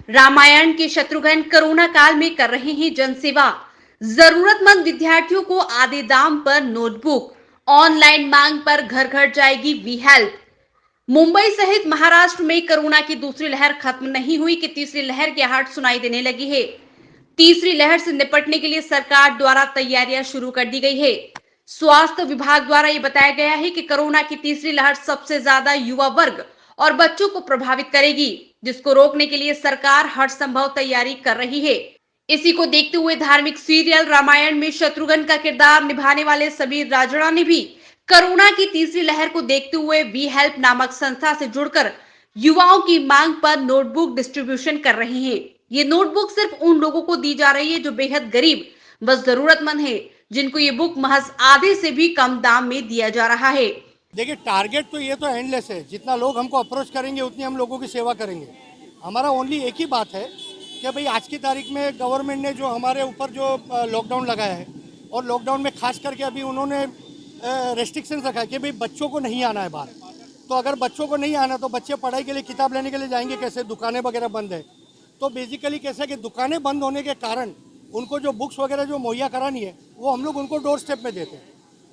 रामायण के शत्रुघ्न कोरोना काल में कर रहे हैं जनसेवा। जरूरतमंद विद्यार्थियों को आधे दाम पर नोटबुक, ऑनलाइन मांग पर घर घर जाएगी वी हेल्प। मुंबई सहित महाराष्ट्र में कोरोना की दूसरी लहर खत्म नहीं हुई कि तीसरी लहर की आहट सुनाई देने लगी है। तीसरी लहर से निपटने के लिए सरकार द्वारा तैयारियां शुरू कर दी गई है। स्वास्थ्य विभाग द्वारा यह बताया गया है कि कोरोना की तीसरी लहर सबसे ज्यादा युवा वर्ग और बच्चों को प्रभावित करेगी, जिसको रोकने के लिए सरकार हर संभव तैयारी कर रही है। इसी को देखते हुए धार्मिक सीरियल रामायण में शत्रुघ्न का किरदार निभाने वाले समीर राजड़ा ने भी कोरोना की तीसरी लहर को देखते हुए वी हेल्प नामक संस्था से जुड़कर युवाओं की मांग पर नोटबुक डिस्ट्रीब्यूशन कर रहे हैं। ये नोटबुक सिर्फ उन लोगों को दी जा रही है जो बेहद गरीब व जरूरतमंद है, जिनको ये बुक महज आधे से भी कम दाम में दिया जा रहा है। देखिए, टारगेट तो ये तो एंडलेस है। जितना लोग हमको अप्रोच करेंगे उतनी हम लोगों की सेवा करेंगे। हमारा ओनली एक ही बात है कि भाई आज की तारीख में गवर्नमेंट ने जो हमारे ऊपर जो लॉकडाउन लगाया है, और लॉकडाउन में खास करके अभी उन्होंने रेस्ट्रिक्शन रखा है कि भाई बच्चों को नहीं आना है बाहर। तो अगर बच्चों को नहीं आना तो बच्चे पढ़ाई के लिए किताब लेने के लिए जाएंगे कैसे? दुकानें वगैरह बंद है। तो बेसिकली कैसा है कि दुकानें बंद होने के कारण उनको जो बुक्स वगैरह जो मुहैया करानी है वो हम लोग उनको डोर स्टेप में देते हैं,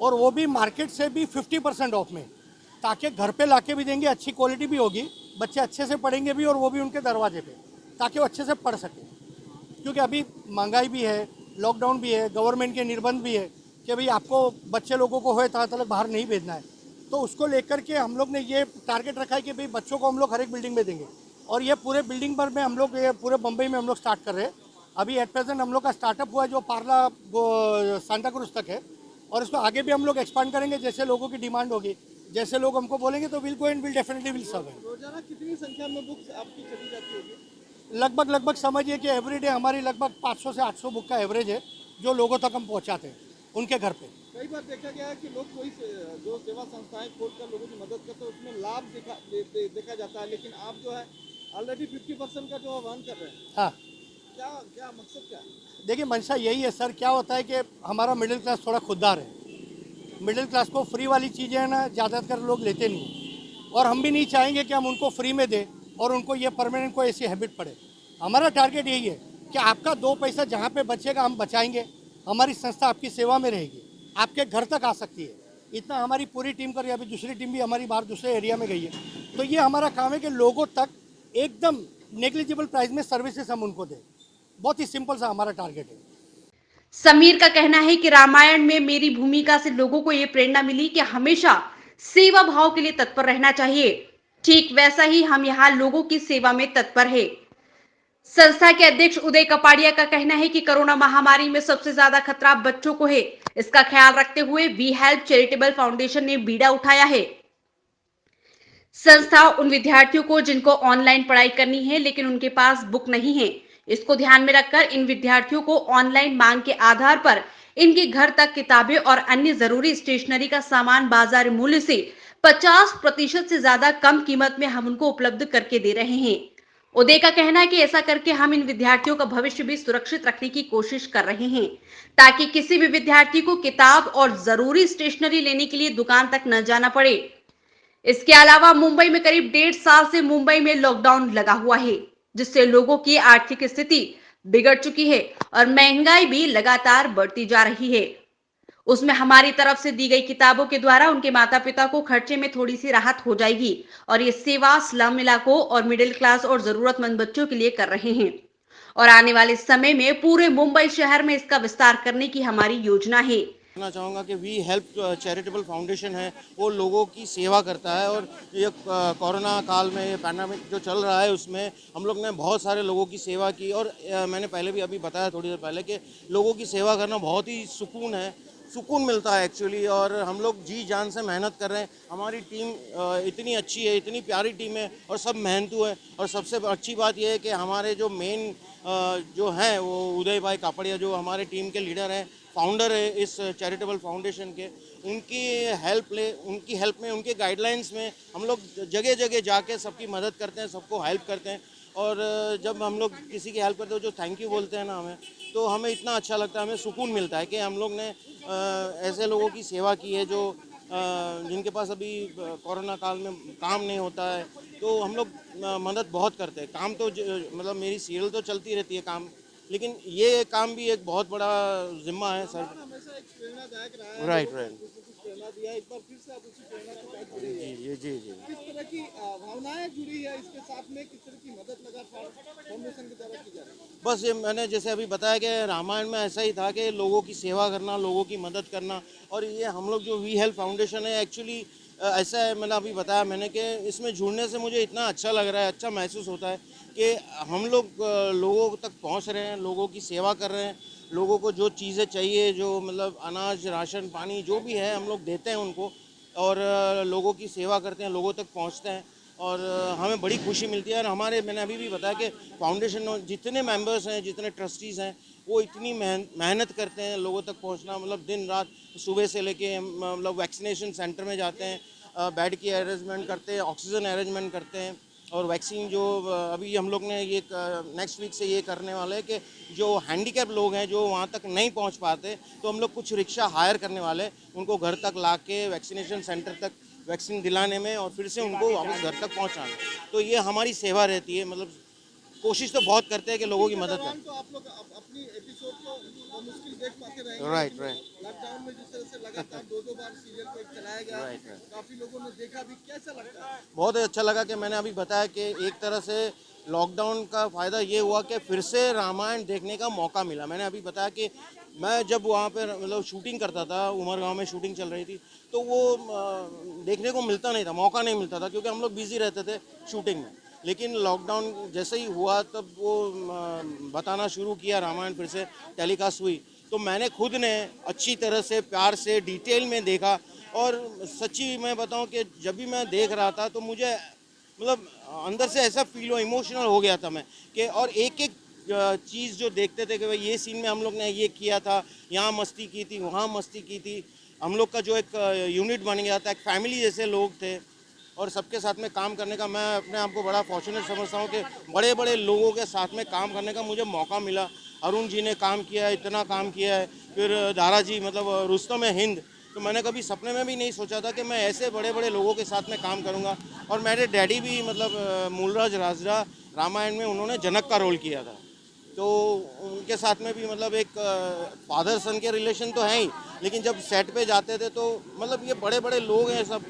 और वो भी मार्केट से भी 50% ऑफ में, ताकि घर पे लाके भी देंगे, अच्छी क्वालिटी भी होगी, बच्चे अच्छे से पढ़ेंगे भी, और वो भी उनके दरवाजे पे, ताकि वो अच्छे से पढ़ सकें। क्योंकि अभी महंगाई भी है, लॉकडाउन भी है, गवर्नमेंट के निर्बंध भी है कि भाई आपको बच्चे लोगों को होए तक बाहर नहीं भेजना है। तो उसको लेकर के हम लोग ने ये टारगेट रखा है कि भाई बच्चों को हम लोग हर एक बिल्डिंग में देंगे, और ये पूरे बिल्डिंग पर में हम लोग ये पूरे मुंबई में हम लोग स्टार्ट कर रहे हैं। अभी एट प्रेजेंट हम लोग का स्टार्टअप हुआ जो पार्ला सांता क्रूज तक है, और इसको आगे भी हम लोग एक्सपांड करेंगे जैसे लोगों की डिमांड होगी, जैसे लोग हमको बोलेंगे तो will go and will definitely will serve. रोजाना कितनी संख्या में बुक्स आपकी चली जाती होगी? लगभग समझिए कि एवरीडे हमारी लगभग 500 से 800 बुक का एवरेज है जो लोगों तक हम पहुंचाते हैं उनके घर पे। कई बार देखा गया है कि लोग कोई जो सेवा संस्थाएं खोलकर लोगों की मदद करते हैं उसमें लाभ देखा जाता है, लेकिन आप जो है ऑलरेडी 50% का जो आह्वान कर रहे हैं। हाँ, क्या क्या मकसद क्या है? देखिए, मंशा यही है सर। क्या होता है कि हमारा मिडिल क्लास थोड़ा खुददार है। मिडिल क्लास को फ्री वाली चीज़ें है ना, ज़्यादातर लोग लेते नहीं, और हम भी नहीं चाहेंगे कि हम उनको फ्री में दें और उनको ये परमानेंट कोई ऐसी हैबिट पड़े। हमारा टारगेट यही है कि आपका 2 पैसा जहाँ पे बचेगा हम बचाएंगे, हमारी संस्था आपकी सेवा में रहेगी, आपके घर तक आ सकती है। इतना हमारी पूरी टीम कर रही है। अभी दूसरी टीम भी हमारी बाहर दूसरे एरिया में गई है। तो ये हमारा काम है कि लोगों तक एकदम नेग्लिजिबल प्राइस में सर्विसेज हम उनको दें। बहुत ही सिंपल सा हमारा टारगेट है। समीर का कहना है कि रामायण में मेरी भूमिका से लोगों को यह प्रेरणा मिली कि हमेशा सेवा भाव के लिए तत्पर रहना चाहिए। ठीक वैसा ही हम यहाँ लोगों की सेवा में तत्पर है। संस्था के अध्यक्ष उदय कपाड़िया का कहना है कि कोरोना महामारी में सबसे ज्यादा खतरा बच्चों को है। इसका ख्याल रखते हुए वी हेल्प चैरिटेबल फाउंडेशन ने बीड़ा उठाया है। संस्था उन विद्यार्थियों को जिनको ऑनलाइन पढ़ाई करनी है लेकिन उनके पास बुक नहीं है, इसको ध्यान में रखकर इन विद्यार्थियों को ऑनलाइन मांग के आधार पर इनके घर तक किताबें और अन्य जरूरी स्टेशनरी का सामान बाजार मूल्य से 50% से ज्यादा कम कीमत में हम उनको उपलब्ध करके दे रहे हैं। उदय का कहना है कि ऐसा करके हम इन विद्यार्थियों का भविष्य भी सुरक्षित रखने की कोशिश कर रहे हैं, ताकि किसी भी विद्यार्थी को किताब और जरूरी स्टेशनरी लेने के लिए दुकान तक न जाना पड़े। इसके अलावा मुंबई में करीब 1.5 साल से मुंबई में लॉकडाउन लगा हुआ है, जिससे लोगों की आर्थिक स्थिति बिगड़ चुकी है और महंगाई भी लगातार बढ़ती जा रही है। उसमें हमारी तरफ से दी गई किताबों के द्वारा उनके माता पिता को खर्चे में थोड़ी सी राहत हो जाएगी, और ये सेवा स्लम इलाकों और मिडिल क्लास और जरूरतमंद बच्चों के लिए कर रहे हैं, और आने वाले समय में पूरे मुंबई शहर में इसका विस्तार करने की हमारी योजना है। कहना चाहूँगा कि वी हेल्प चैरिटेबल फाउंडेशन है, वो लोगों की सेवा करता है। और ये कोरोना काल में, ये पैंडेमिक जो चल रहा है उसमें हम लोग ने बहुत सारे लोगों की सेवा की। और मैंने पहले भी अभी बताया थोड़ी देर पहले कि लोगों की सेवा करना बहुत ही सुकून मिलता है एक्चुअली। और हम लोग जी जान से मेहनत कर रहे हैं। हमारी टीम इतनी अच्छी है, इतनी प्यारी टीम है, और सब मेहनतू है। और सबसे अच्छी बात यह है कि हमारे जो मेन जो हैं वो उदय भाई कापड़िया, जो हमारे टीम के लीडर हैं, फाउंडर है इस चैरिटेबल फाउंडेशन के, उनकी हेल्प में, उनके गाइडलाइंस में हम लोग जगह जगह जाके सबकी मदद करते हैं, सबको हेल्प करते हैं। और जब हम लोग किसी की हेल्प करते हैं, जो थैंक यू बोलते हैं ना हमें, तो हमें इतना अच्छा लगता है, हमें सुकून मिलता है कि हम लोग ने ऐसे लोगों की सेवा की है जो जिनके पास अभी कोरोना काल में काम नहीं होता है, तो हम लोग मदद बहुत करते हैं। काम तो मतलब मेरी सीरियल तो चलती रहती है काम, लेकिन ये काम भी एक बहुत बड़ा जिम्मा है सर। हमेशा एक प्रेरणादायक रहा है, राइट लोगों राइट को कुछ प्रेरणा दिया, एक बार फिर से आप उसी प्रेरणा के साथ जुड़े हुए हैं। जी जी जी जी। किस तरह की भावनाएं जुड़ी है इसके साथ में, किस तरह की मदद लगा फाउंडेशन की द्वारा की जा रही है? बस ये मैंने जैसे अभी बताया कि रामायण में ऐसा ही था कि लोगों की सेवा करना, लोगों की मदद करना। और ये हम लोग जो वी हेल्प फाउंडेशन है एक्चुअली ऐसा है, मैंने अभी बताया मैंने कि इसमें जुड़ने से मुझे इतना अच्छा लग रहा है, अच्छा महसूस होता है कि हम लोग लोगों तक पहुंच रहे हैं, लोगों की सेवा कर रहे हैं, लोगों को जो चीज़ें चाहिए, जो मतलब अनाज राशन पानी जो भी है हम लोग देते हैं उनको, और लोगों की सेवा करते हैं, लोगों तक पहुंचते हैं, और हमें बड़ी खुशी मिलती है। और हमारे मैंने अभी भी बताया कि फाउंडेशन में जितने मेंबर्स हैं, जितने ट्रस्टीज़ हैं, वो इतनी मेहनत करते हैं लोगों तक पहुंचना, मतलब दिन रात सुबह से लेके मतलब वैक्सीनेशन सेंटर में जाते हैं, बेड की अरेंजमेंट करते हैं, ऑक्सीजन अरेंजमेंट करते हैं, और वैक्सीन जो अभी हम लोग ने ये नेक्स्ट वीक से ये करने वाले हैं कि जो हैंडीकैप लोग हैं जो वहाँ तक नहीं पहुँच पाते, तो हम लोग कुछ रिक्शा हायर करने वाले हैं, उनको घर तक ला के वैक्सीनेशन सेंटर तक वैक्सीन दिलाने में और फिर से उनको वापस घर तक पहुँचाना। तो ये हमारी सेवा रहती है, मतलब कोशिश तो बहुत करते हैं कि लोगों की मदद करें। तो आप लोग अपनी एपिसोड को मुश्किल देख पाते रहेंगे। राइट राइट लॉकडाउन में जिस तरह से लगातार दो बार सीरियल को चलाया गया, राइट राइट। काफी लोगों ने देखा भी, कैसा लगता है? बहुत अच्छा लगा कि मैंने अभी बताया कि एक तरह से लॉकडाउन का फ़ायदा ये हुआ कि फिर से रामायण देखने का मौका मिला। मैंने अभी बताया कि मैं जब वहाँ पे मतलब शूटिंग करता था, उमरगांव में शूटिंग चल रही थी, तो वो देखने को मिलता नहीं था, मौका नहीं मिलता था, क्योंकि हम लोग बिज़ी रहते थे शूटिंग में। लेकिन लॉकडाउन जैसे ही हुआ तब वो बताना शुरू किया, रामायण फिर से टेलीकास्ट हुई, तो मैंने खुद ने अच्छी तरह से प्यार से डिटेल में देखा। और सच्ची मैं बताऊं कि जब भी मैं देख रहा था तो मुझे मतलब अंदर से ऐसा फील हो, इमोशनल हो गया था मैं कि, और एक एक चीज़ जो देखते थे कि भाई ये सीन में हम लोग ने ये किया था, यहाँ मस्ती की थी, वहाँ मस्ती की थी, हम लोग का जो एक यूनिट बन गया था, एक फैमिली जैसे लोग थे, और सबके साथ में काम करने का मैं अपने आप को बड़ा फॉर्चुनेट समझता हूँ कि बड़े बड़े लोगों के साथ में काम करने का मुझे मौका मिला। अरुण जी ने काम किया है, इतना काम किया है, फिर दारा जी मतलब रुस्तम है हिंद, तो मैंने कभी सपने में भी नहीं सोचा था कि मैं ऐसे बड़े बड़े लोगों के साथ में काम करूँगा। और मेरे डैडी भी मतलब मूलराज राजरा रामायण में उन्होंने जनक का रोल किया था, तो उनके साथ में भी मतलब एक फादर सन के रिलेशन तो हैं ही, लेकिन जब सेट पे जाते थे तो मतलब ये बड़े बड़े लोग हैं सब,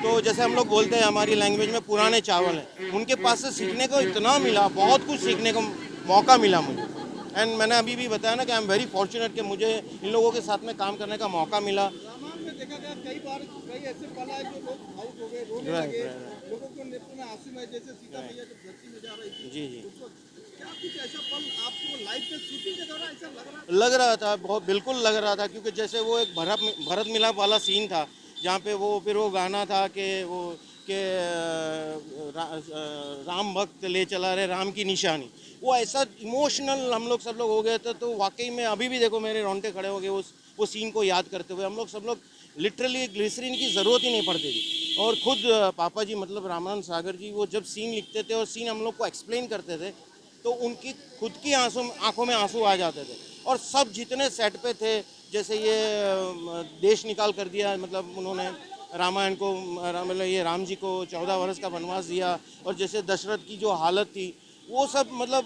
तो जैसे हम लोग बोलते हैं हमारी लैंग्वेज में पुराने चावल हैं, उनके पास से सीखने को इतना मिला, बहुत कुछ सीखने को मौका मिला मुझे। एंड मैंने अभी भी बताया ना कि आई एम वेरी फॉर्चुनेट कि मुझे इन लोगों के साथ में काम करने का मौका मिला। रामायण में देखा गया कई बार कई ऐसे पल आए जो लोग आउट हो गए, रोने राइट लगे, राइट लोगों को नेत्रों में आंसू में, जैसे सीता मैया जब धरती में जा रही थी जी जी उस वक्त, क्या कुछ ऐसा पल आपको लाइफ में शूटिंग के दौरान ऐसा लग रहा लग रहा था, बहुत बिल्कुल लग रहा था, क्योंकि जैसे वो एक भरत मिलाप वाला सीन था जहाँ पे वो फिर वो गाना था कि वो कि राम भक्त ले चला रे राम की निशानी, वो ऐसा इमोशनल हम लोग सब लोग हो गए थे। तो वाकई में अभी भी देखो मेरे रोंगटे खड़े हो गए वो सीन को याद करते हुए। हम लोग सब लोग लिटरली ग्लिसरीन की ज़रूरत ही नहीं पड़ती थी, और खुद पापा जी मतलब रामानंद सागर जी वो जब सीन लिखते थे और सीन हम लोग को एक्सप्लेन करते थे, तो उनकी खुद की आंखों में आंसू आ जाते थे। और सब जितने सेट पे थे, जैसे ये देश निकाल कर दिया, मतलब उन्होंने रामायण को मतलब ये राम जी को 14 वर्ष का वनवास दिया, और जैसे दशरथ की जो हालत थी वो सब मतलब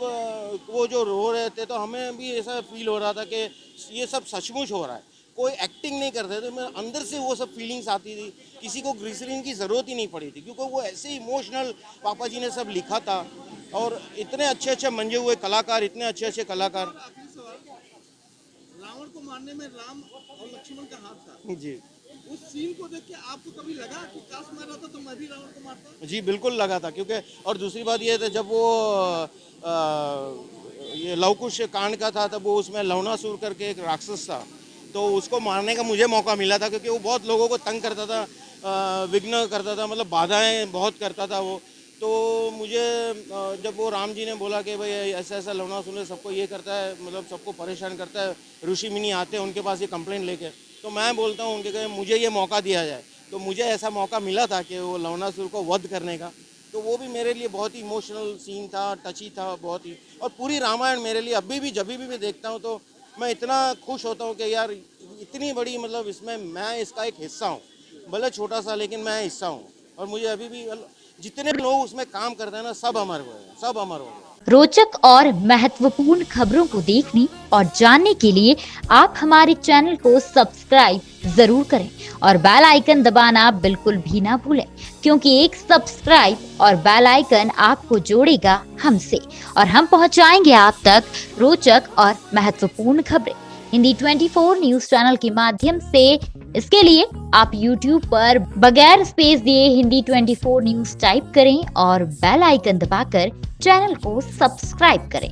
वो जो रो रहे थे, तो हमें भी ऐसा फील हो रहा था कि ये सब सचमुच हो रहा है, कोई एक्टिंग नहीं करते थे, मैं अंदर से वो सब फीलिंग्स आती थी। किसी को ग्लिसरीन की ज़रूरत ही नहीं पड़ी थी, क्योंकि वो ऐसे इमोशनल पापा जी ने सब लिखा था, और इतने अच्छे अच्छे मंजे हुए कलाकार, इतने अच्छे अच्छे कलाकार। आखिरी सवाल, रावण को मारने में राम और लक्ष्मण का हाथ था, जी उस सीन को देख के आपको कभी लगा कि काश मैं रहता तो मैं भी रावण को मारता? जी बिल्कुल लगा था, क्योंकि और दूसरी बात ये था जब वो ये लवकुश कांड का था, तब वो उसमें लवणासुर करके एक राक्षस था, तो उसको मारने का मुझे मौका मिला था, क्योंकि वो बहुत लोगों को तंग करता था, विघ्न करता था, मतलब बाधाएं बहुत करता था वो। तो मुझे जब वो राम जी ने बोला कि भाई ऐसा ऐसा लवणासुर सबको ये करता है, मतलब सबको परेशान करता है, ऋषि मुनि आते हैं उनके पास ये कंप्लेंट लेके, तो मैं बोलता हूँ उनके कि मुझे ये मौका दिया जाए। तो मुझे ऐसा मौका मिला था कि वो लवणासुर को वध करने का, तो वो भी मेरे लिए बहुत ही इमोशनल सीन था, टची था बहुत ही। और पूरी रामायण मेरे लिए अभी भी जब भी मैं देखता हूँ तो मैं इतना खुश होता हूँ कि यार इतनी बड़ी मतलब इसमें मैं इसका एक हिस्सा हूँ, भले छोटा सा, लेकिन मैं हिस्सा हूँ और मुझे अभी भी जितने लोग उसमें काम करते हैं ना, सब अमर हुए हैं, सब अमर हो गए। रोचक और महत्वपूर्ण खबरों को देखने और जानने के लिए आप हमारे चैनल को सब्सक्राइब जरूर करें और बेल आइकन दबाना बिल्कुल भी ना भूलें, क्योंकि एक सब्सक्राइब और बेल आइकन आपको जोड़ेगा हमसे और हम पहुंचाएंगे आप तक रोचक और महत्वपूर्ण खबरें हिंदी 24 न्यूज चैनल के माध्यम से। इसके लिए आप YouTube पर बगैर स्पेस दिए हिंदी 24 न्यूज टाइप करें और बेल आइकन दबाकर चैनल को सब्सक्राइब करें।